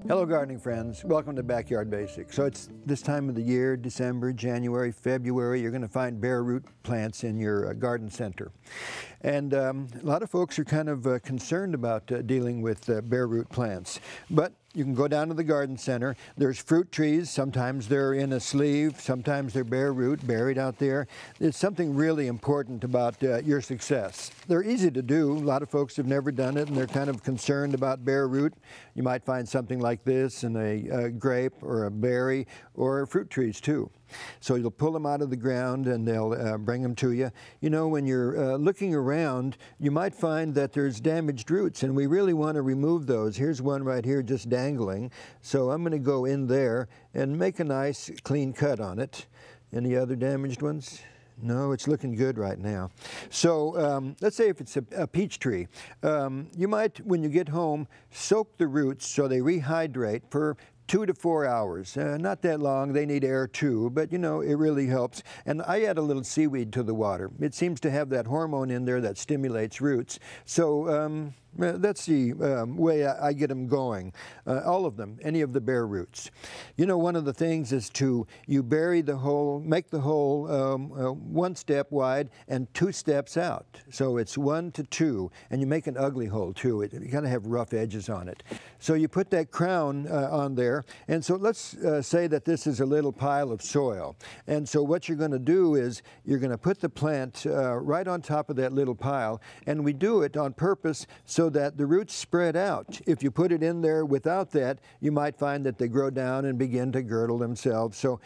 Hello gardening friends, welcome to Backyard Basics. So it's this time of the year, December, January, February, you're going to find bare root plants in your garden center. And a lot of folks are kind of concerned about dealing with bare root plants. But you can go down to the garden center. There's fruit trees. Sometimes they're in a sleeve. Sometimes they're bare root, buried out there. It's something really important about your success. They're easy to do. A lot of folks have never done it, and they're kind of concerned about bare root. You might find something like this in a grape or a berry or fruit trees too. So you'll pull them out of the ground and they'll bring them to you. You know, when you're looking around, you might find that there's damaged roots, and we really want to remove those. Here's one right here just dangling. So I'm going to go in there and make a nice clean cut on it. Any other damaged ones? No, it's looking good right now. So let's say if it's a peach tree, you might, when you get home, soak the roots so they rehydrate for 2 to 4 hours. Not that long. They need air too, but you know, it really helps. And I add a little seaweed to the water. It seems to have that hormone in there that stimulates roots. So that's the way I get them going. All of them, any of the bare roots. You know, one of the things is you bury the hole, make the hole 1 step wide and 2 steps out. So it's 1 to 2, and you make an ugly hole too. You kind of have rough edges on it. So you put that crown on there, and so let's say that this is a little pile of soil. And so what you're going to do is you're going to put the plant right on top of that little pile, and we do it on purpose so that the roots spread out. If you put it in there without that, you might find that they grow down and begin to girdle themselves. So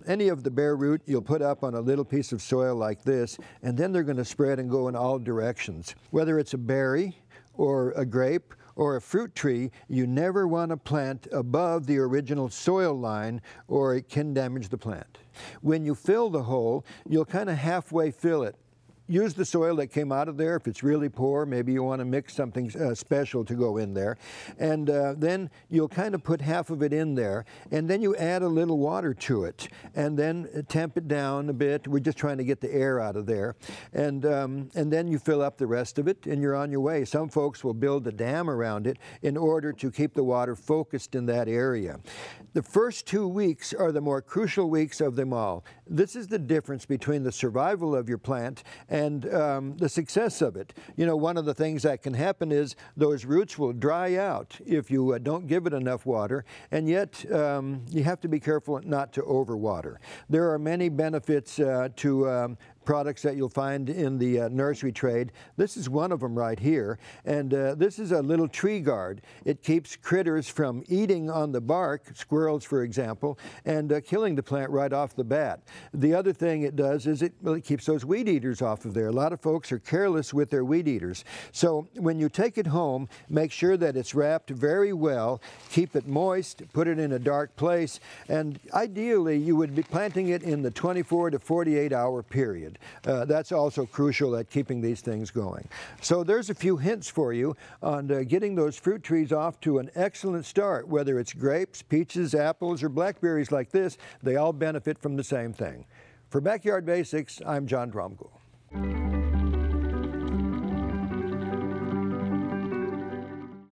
any of the bare root you'll put up on a little piece of soil like this, and then they're going to spread and go in all directions. Whether it's a berry or a grape or a fruit tree, you never want to plant above the original soil line or it can damage the plant. When you fill the hole, you'll kind of halfway fill it. Use the soil that came out of there. If it's really poor, maybe you want to mix something special to go in there. And then you'll kind of put half of it in there, and then you add a little water to it, and then tamp it down a bit. We're just trying to get the air out of there. And then you fill up the rest of it, and you're on your way. Some folks will build a dam around it in order to keep the water focused in that area. The first 2 weeks are the more crucial weeks of them all. This is the difference between the survival of your plant and the success of it. You know, one of the things that can happen is those roots will dry out if you don't give it enough water, and yet you have to be careful not to overwater. There are many benefits to products that you'll find in the nursery trade. This is one of them right here, and this is a little tree guard. It keeps critters from eating on the bark, squirrels for example, and killing the plant right off the bat. The other thing it does is it keeps those weed eaters off of there. A lot of folks are careless with their weed eaters. So when you take it home, make sure that it's wrapped very well, keep it moist, put it in a dark place, and ideally you would be planting it in the 24 to 48 hour period. That's also crucial at keeping these things going. So there's a few hints for you on getting those fruit trees off to an excellent start. Whether it's grapes, peaches, apples, or blackberries like this, they all benefit from the same thing. For Backyard Basics, I'm John Dromgoole.